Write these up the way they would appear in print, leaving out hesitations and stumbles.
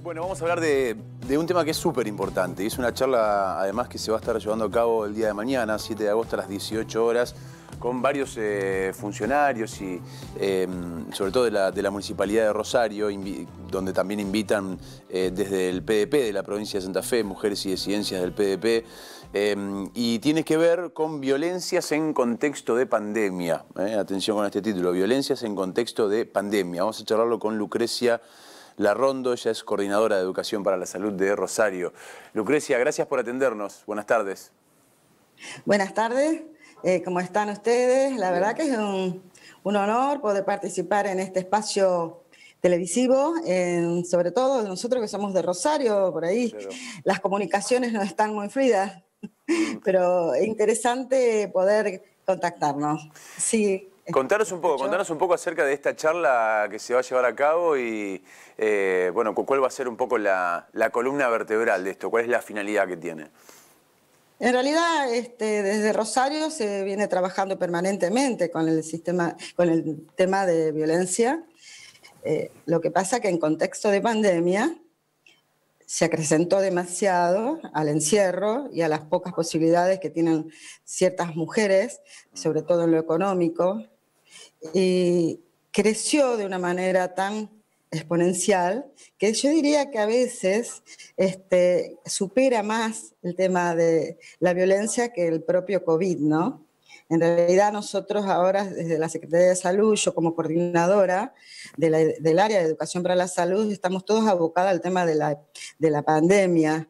Bueno, vamos a hablar de un tema que es súper importante. Es una charla, además, que se va a estar llevando a cabo el día de mañana, 7 de agosto a las 18 horas, con varios funcionarios y sobre todo de la Municipalidad de Rosario, donde también invitan desde el PDP de la provincia de Santa Fe, mujeres y disidencias del PDP, y tiene que ver con violencias en contexto de pandemia. Atención con este título, violencias en contexto de pandemia. Vamos a charlarlo con Lucrecia Larrondo, ella es coordinadora de Educación para la Salud de Rosario. Lucrecia, gracias por atendernos. Buenas tardes. Buenas tardes, ¿cómo están ustedes? La verdad que es un honor poder participar en este espacio televisivo, sobre todo nosotros que somos de Rosario, por ahí claro. Las comunicaciones no están muy fluidas, pero es interesante poder contactarnos. Sí. Contanos un poco acerca de esta charla que se va a llevar a cabo y, bueno, cuál va a ser un poco la columna vertebral de esto, cuál es la finalidad que tiene. En realidad, desde Rosario se viene trabajando permanentemente con el tema de violencia. Lo que pasa que en contexto de pandemia se acrecentó demasiado al encierro y a las pocas posibilidades que tienen ciertas mujeres, sobre todo en lo económico, y creció de una manera tan exponencial que yo diría que a veces supera más el tema de la violencia que el propio COVID, ¿no? En realidad nosotros ahora desde la Secretaría de Salud, yo como coordinadora del área de Educación para la Salud, estamos todos abocados al tema de la pandemia.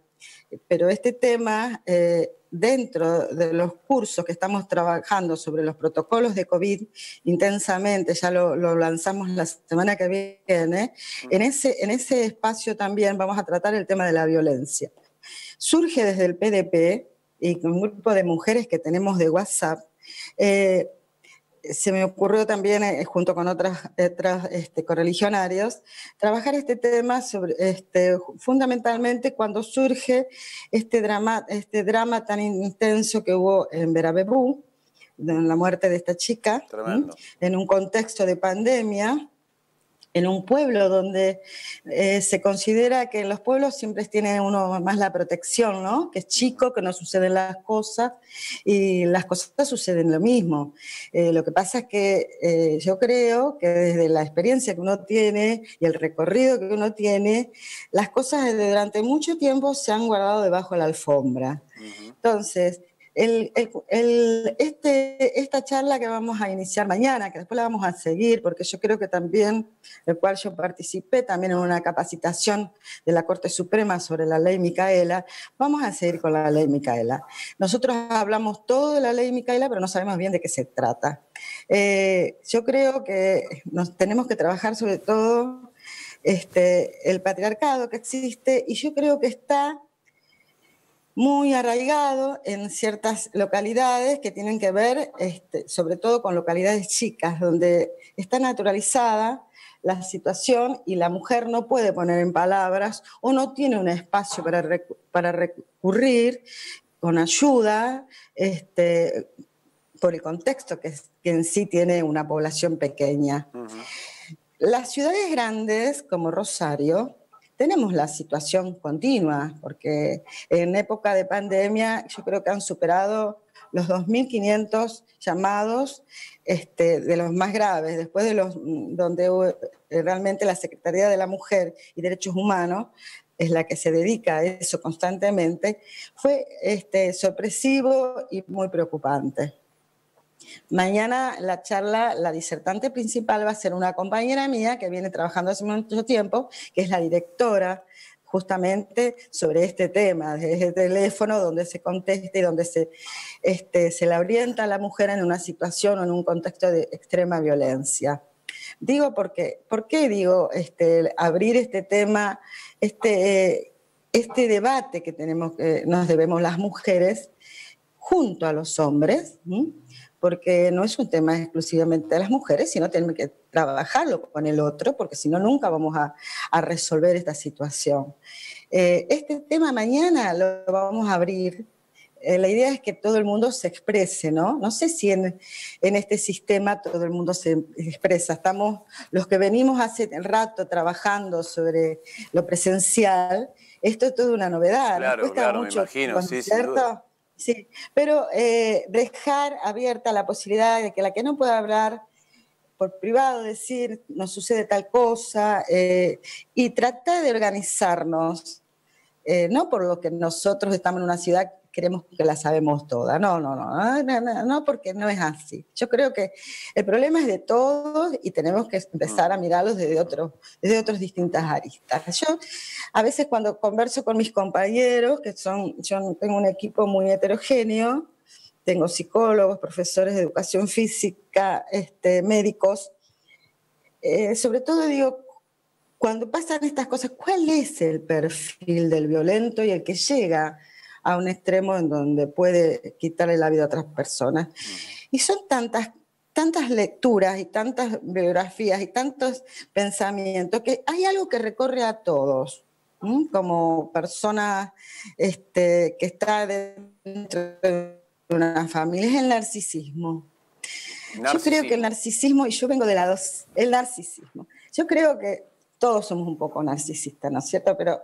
Pero este tema, dentro de los cursos que estamos trabajando sobre los protocolos de COVID intensamente, ya lo lanzamos la semana que viene, en ese espacio también vamos a tratar el tema de la violencia. Surge desde el PDP y con un grupo de mujeres que tenemos de WhatsApp, se me ocurrió también, junto con otras correligionarios, trabajar este tema fundamentalmente cuando surge este drama tan intenso que hubo en Verabebú, en la muerte de esta chica, en un contexto de pandemia, en un pueblo donde se considera que en los pueblos siempre tiene uno más la protección, ¿no? Que es chico, que no suceden las cosas y las cosas suceden lo mismo. Lo que pasa es que yo creo que desde la experiencia que uno tiene y el recorrido que uno tiene, las cosas durante mucho tiempo se han guardado debajo de la alfombra. Entonces, esta charla que vamos a iniciar mañana, que después la vamos a seguir, porque yo creo que también, del cual yo participé también en una capacitación de la Corte Suprema sobre la ley Micaela, vamos a seguir con la ley Micaela. Nosotros hablamos todo de la ley Micaela, pero no sabemos bien de qué se trata. Yo creo que nos tenemos que trabajar sobre todo el patriarcado que existe, y yo creo que está muy arraigado en ciertas localidades que tienen que ver, sobre todo con localidades chicas, donde está naturalizada la situación y la mujer no puede poner en palabras o no tiene un espacio para recurrir con ayuda, por el contexto que en sí tiene una población pequeña. Las ciudades grandes, como Rosario, tenemos la situación continua, porque en época de pandemia yo creo que han superado los 2.500 llamados de los más graves, después de donde realmente la Secretaría de la Mujer y Derechos Humanos es la que se dedica a eso constantemente, fue sorpresivo y muy preocupante. Mañana la charla, la disertante principal va a ser una compañera mía que viene trabajando hace mucho tiempo, que es la directora justamente sobre este tema, desde el teléfono donde se contesta y donde se la orienta a la mujer en una situación o en un contexto de extrema violencia. Digo ¿por qué digo abrir este tema, este debate que nos debemos las mujeres junto a los hombres, porque no es un tema exclusivamente de las mujeres, sino tenemos que trabajarlo con el otro, porque si no, nunca vamos a resolver esta situación. Este tema mañana lo vamos a abrir la idea es que todo el mundo se exprese, ¿no? No sé si en este sistema todo el mundo se expresa. Estamos, los que venimos hace rato trabajando sobre lo presencial, esto es toda una novedad, nos Claro, cuesta claro, me mucho, imagino, ¿no sí, es sin duda. cierto? Sí, pero dejar abierta la posibilidad de que la que no pueda hablar por privado, decir, nos sucede tal cosa, y tratar de organizarnos, no por lo que nosotros estamos en una ciudad, creemos que la sabemos toda, no, porque no es así. Yo creo que el problema es de todos y tenemos que empezar a mirarlos desde otras distintas aristas. Yo a veces cuando converso con mis compañeros, yo tengo un equipo muy heterogéneo, tengo psicólogos, profesores de educación física, médicos, sobre todo digo, cuando pasan estas cosas, ¿cuál es el perfil del violento y el que llega a un extremo en donde puede quitarle la vida a otras personas? Y son tantas lecturas y tantas biografías y tantos pensamientos que hay algo que recorre a todos, ¿m? Como persona que está dentro de una familia, es el narcisismo. Yo creo que el narcisismo, y yo vengo de el narcisismo, yo creo que todos somos un poco narcisistas, ¿no es cierto? Pero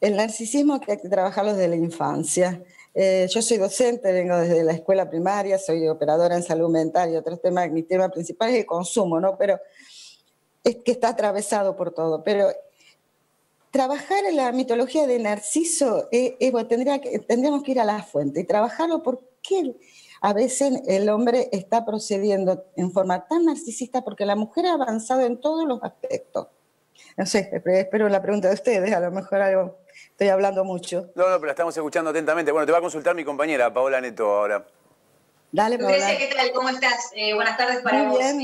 el narcisismo que hay que trabajarlo desde la infancia. Yo soy docente, vengo desde la escuela primaria, soy operadora en salud mental y otros temas, mi tema principal es el consumo, ¿no? Pero es que está atravesado por todo. Pero trabajar en la mitología de Narciso, tendríamos que ir a la fuente y trabajarlo porque a veces el hombre está procediendo en forma tan narcisista porque la mujer ha avanzado en todos los aspectos. No sé, espero la pregunta de ustedes, a lo mejor estoy hablando mucho. No, pero la estamos escuchando atentamente. Bueno, te va a consultar mi compañera, Paola Neto, ahora. Dale, Paola. Lucrecia, ¿qué tal? ¿Cómo estás? Buenas tardes para Muy vos. bien.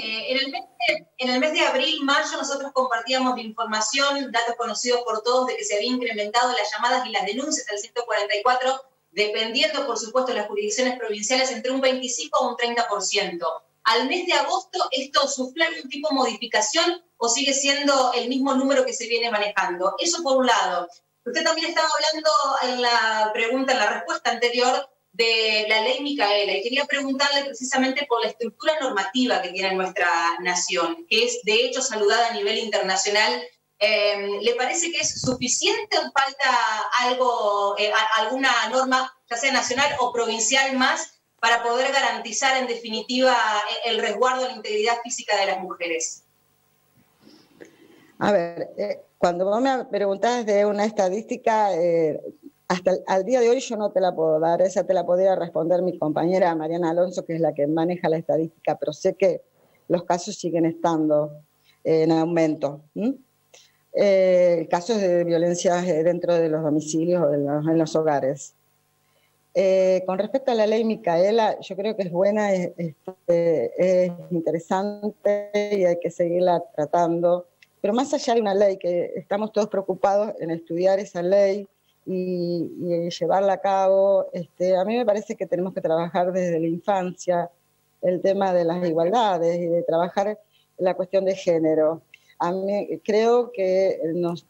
En el mes de abril, mayo, nosotros compartíamos información, datos conocidos por todos, de que se habían incrementado las llamadas y las denuncias al 144, dependiendo, por supuesto, de las jurisdicciones provinciales, entre un 25 a un 30%. Al mes de agosto, ¿esto sufre algún tipo de modificación o sigue siendo el mismo número que se viene manejando? Eso por un lado. Usted también estaba hablando en la respuesta anterior, de la ley Micaela, y quería preguntarle precisamente por la estructura normativa que tiene nuestra nación, que es de hecho saludada a nivel internacional. ¿Le parece que es suficiente o falta algo, alguna norma, ya sea nacional o provincial más, para poder garantizar en definitiva el resguardo de la integridad física de las mujeres? A ver, cuando vos me preguntás de una estadística, hasta al día de hoy yo no te la puedo dar, esa te la podría responder mi compañera Mariana Alonso, que es la que maneja la estadística, pero sé que los casos siguen estando en aumento. Casos de violencia dentro de los domicilios o en los hogares. Con respecto a la ley Micaela, yo creo que es buena, es interesante y hay que seguirla tratando, pero más allá de una ley, que estamos todos preocupados en estudiar esa ley y llevarla a cabo, a mí me parece que tenemos que trabajar desde la infancia el tema de las igualdades y de trabajar la cuestión de género. A mí creo que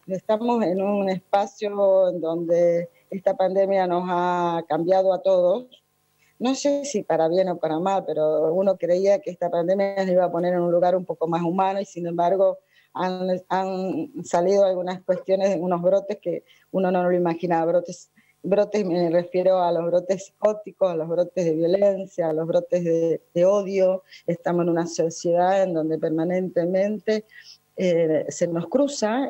estamos en un espacio en donde esta pandemia nos ha cambiado a todos. No sé si para bien o para mal, pero uno creía que esta pandemia nos iba a poner en un lugar un poco más humano y sin embargo han salido algunas cuestiones, unos brotes que uno no lo imaginaba. Brotes me refiero a los brotes psicóticos, a los brotes de violencia, a los brotes de odio. Estamos en una sociedad en donde permanentemente se nos cruza,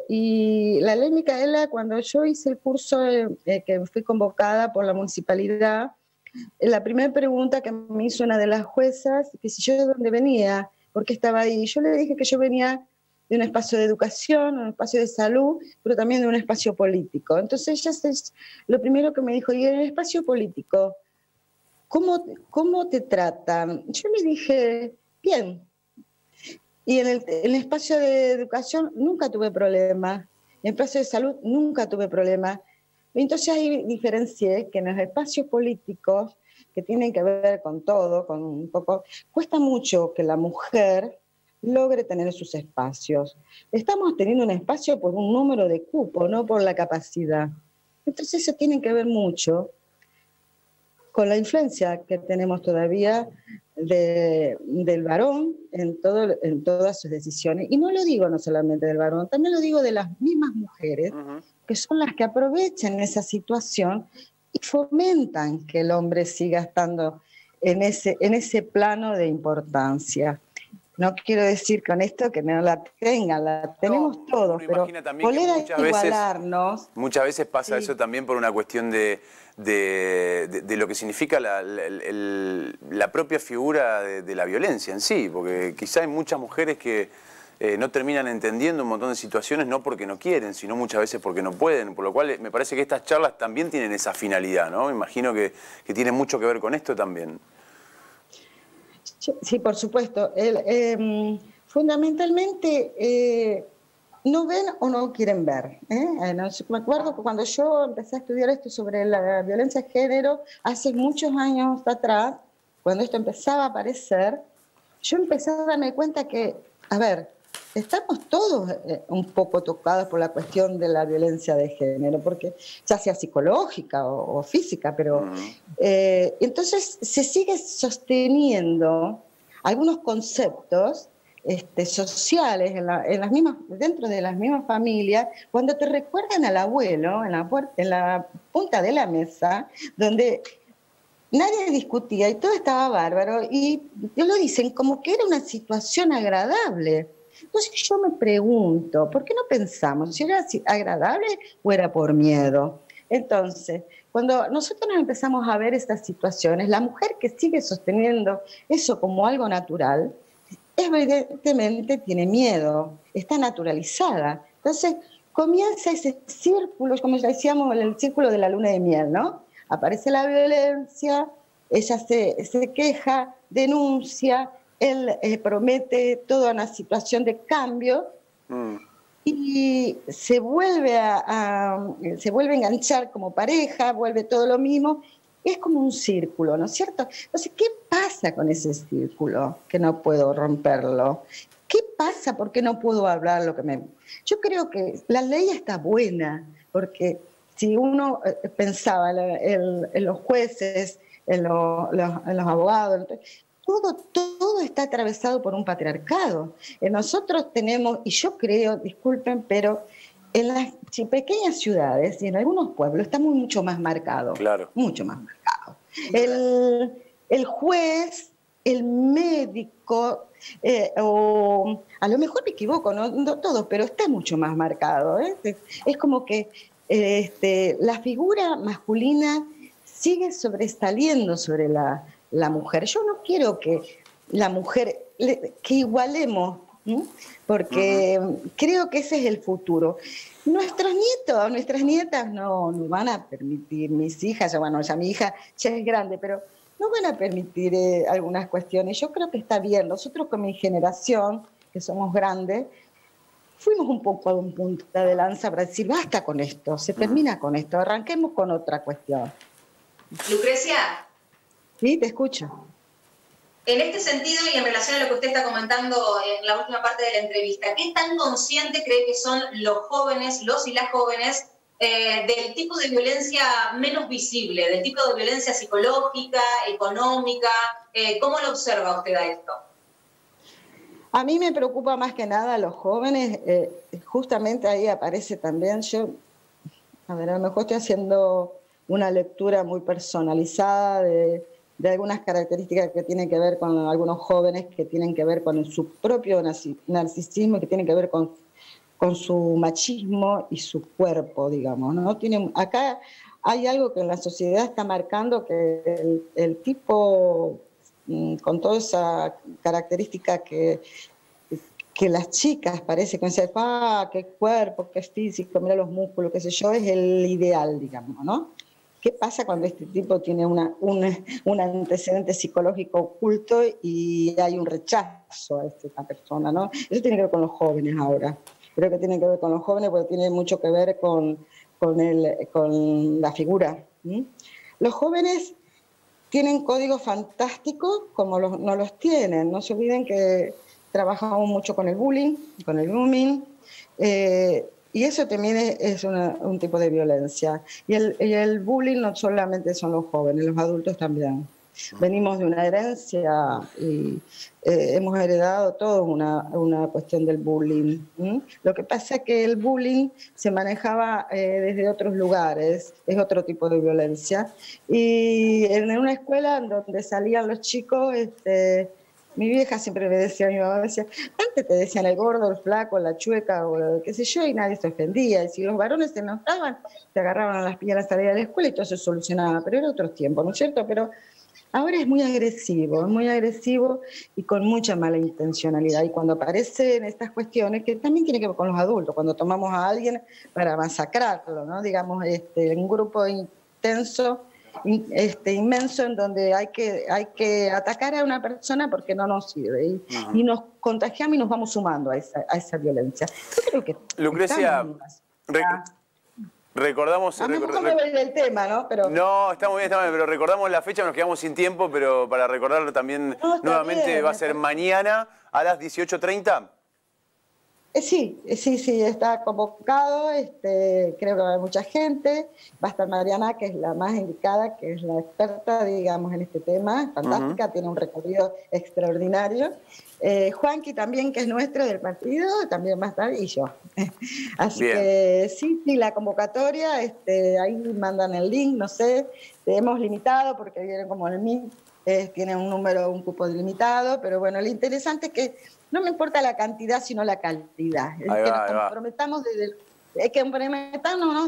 y la ley Micaela, cuando yo hice el curso que fui convocada por la municipalidad, la primera pregunta que me hizo una de las juezas, que si yo de dónde venía, por qué estaba ahí, yo le dije que yo venía de un espacio de educación, un espacio de salud, pero también de un espacio político. Entonces ella lo primero que me dijo, y en el espacio político, ¿cómo te tratan? Yo le dije, bien. Y en el espacio de educación nunca tuve problemas, en el espacio de salud nunca tuve problemas. Entonces ahí diferencié que en los espacios políticos, que tienen que ver con todo, con un poco, cuesta mucho que la mujer logre tener sus espacios. Estamos teniendo un espacio por un número de cupo, no por la capacidad. Entonces eso tiene que ver mucho con la influencia que tenemos todavía del varón en todas sus decisiones. Y no lo digo no solamente del varón, también lo digo de las mismas mujeres, que son las que aprovechan esa situación y fomentan que el hombre siga estando en ese plano de importancia. No quiero decir con esto que no la tengan, la tenemos todos, pero volver a igualarnos. Muchas veces pasa sí. Eso también por una cuestión de lo que significa la propia figura de la violencia en sí, porque quizá hay muchas mujeres que no terminan entendiendo un montón de situaciones, no porque no quieren, sino muchas veces porque no pueden, por lo cual me parece que estas charlas también tienen esa finalidad, ¿no? Me imagino que tiene mucho que ver con esto también. Sí, por supuesto. Fundamentalmente no ven o no quieren ver. Me acuerdo que cuando yo empecé a estudiar esto sobre la violencia de género, hace muchos años atrás, cuando esto empezaba a aparecer, yo empecé a darme cuenta que, a ver, estamos todos un poco tocados por la cuestión de la violencia de género, porque ya sea psicológica o física, pero entonces se sigue sosteniendo algunos conceptos sociales dentro de las mismas familias, cuando te recuerdan al abuelo en la punta de la mesa, donde nadie discutía y todo estaba bárbaro, y lo dicen como que era una situación agradable. Entonces yo me pregunto, ¿por qué no pensamos si era agradable o era por miedo? Entonces, cuando nosotros nos empezamos a ver estas situaciones, la mujer que sigue sosteniendo eso como algo natural, evidentemente tiene miedo, está naturalizada. Entonces comienza ese círculo, como decíamos, el círculo de la luna de miel, ¿no? Aparece la violencia, ella se queja, denuncia, él promete toda una situación de cambio y se vuelve a enganchar como pareja, vuelve todo lo mismo. Es como un círculo, ¿no es cierto? Entonces, ¿qué pasa con ese círculo que no puedo romperlo? ¿Qué pasa? ¿Por qué no puedo hablar lo que me...? Yo creo que la ley está buena, porque si uno pensaba en los jueces, en los abogados, todo está atravesado por un patriarcado. Nosotros tenemos, y yo creo, disculpen, pero en las pequeñas ciudades y en algunos pueblos está mucho más marcado. Claro. Mucho más marcado. El juez, el médico, o a lo mejor me equivoco, no todos, pero está mucho más marcado. Es como que la figura masculina sigue sobresaliendo sobre la mujer. Yo no quiero que la mujer, que igualemos, ¿sí? Porque creo que ese es el futuro. Nuestros nietos, nuestras nietas no van a permitir, mis hijas, ya mi hija ya es grande, pero no van a permitir algunas cuestiones. Yo creo que está bien. Nosotros con mi generación, que somos grandes, fuimos un poco a un punta de lanza para decir, basta con esto, se termina con esto, arranquemos con otra cuestión. Lucrecia. Sí, te escucho. En este sentido y en relación a lo que usted está comentando en la última parte de la entrevista, ¿qué tan consciente cree que son los jóvenes, los y las jóvenes, del tipo de violencia menos visible, del tipo de violencia psicológica, económica? ¿Cómo lo observa usted a esto? A mí me preocupa más que nada a los jóvenes, justamente ahí aparece también, a lo mejor estoy haciendo una lectura muy personalizada de algunas características que tienen que ver con algunos jóvenes, que tienen que ver con su propio narcisismo, que tienen que ver con su machismo y su cuerpo, digamos, ¿no? Acá hay algo que en la sociedad está marcando, que el tipo, con toda esa característica que las chicas parece que dicen, qué cuerpo, qué físico, mira los músculos, qué sé yo, es el ideal, digamos, ¿no? ¿Qué pasa cuando este tipo tiene un antecedente psicológico oculto y hay un rechazo a esta persona, ¿no? Eso tiene que ver con los jóvenes ahora. Creo que tiene que ver con los jóvenes porque tiene mucho que ver con la figura. Los jóvenes tienen códigos fantásticos como no los tienen. No se olviden que trabajamos mucho con el bullying, con el grooming. Y eso también es un tipo de violencia. Y el bullying no solamente son los jóvenes, los adultos también. Venimos de una herencia y hemos heredado todo una cuestión del bullying. Lo que pasa es que el bullying se manejaba desde otros lugares, es otro tipo de violencia. Y en una escuela donde salían los chicos, mi vieja siempre me decía, mi mamá decía, antes te decían el gordo, el flaco, la chueca o qué sé yo, y nadie se ofendía. Y si los varones se enojaban, se agarraban a las piedras a salir de la escuela y todo se solucionaba. Pero era otro tiempo, ¿no es cierto? Pero ahora es muy agresivo y con mucha mala intencionalidad. Y cuando aparecen estas cuestiones, que también tiene que ver con los adultos, cuando tomamos a alguien para masacrarlo, ¿no? Digamos, un grupo intenso, inmenso, en donde hay que atacar a una persona porque no nos sirve. Y nos contagiamos y nos vamos sumando a esa violencia. Yo creo que Lucrecia, recordamos... A mí no me voy del tema, ¿no? Pero... No, está muy bien, pero recordamos la fecha, nos quedamos sin tiempo, pero para recordarlo también nuevamente bien, va a ser mañana a las 18:30. Sí, está convocado, creo que va a haber mucha gente, va a estar Mariana, que es la más indicada, que es la experta, digamos, en este tema, fantástica, tiene un recorrido extraordinario. Juanqui también, que es nuestro del partido, también va a estar, y yo. Así bien. Que sí, la convocatoria, ahí mandan el link, no sé, hemos limitado porque vienen como el MIT, tiene un cupo limitado, pero bueno, lo interesante es que no me importa la cantidad, sino la calidad. Es que nos comprometamos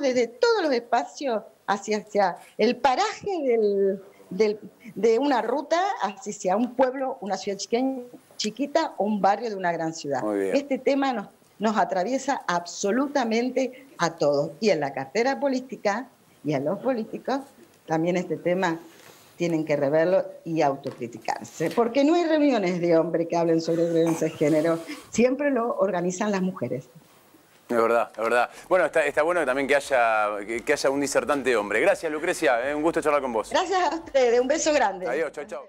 desde todos los espacios hacia el paraje de una ruta, hacia un pueblo, una ciudad chiquita o un barrio de una gran ciudad. Este tema nos atraviesa absolutamente a todos. Y en la cartera política y a los políticos también este tema tienen que reverlo y autocriticarse. Porque no hay reuniones de hombres que hablen sobre violencia de género. Siempre lo organizan las mujeres. Es verdad, es verdad. Bueno, está bueno también que haya un disertante hombre. Gracias, Lucrecia. Un gusto charlar con vos. Gracias a ustedes. Un beso grande. Adiós, chau, chau.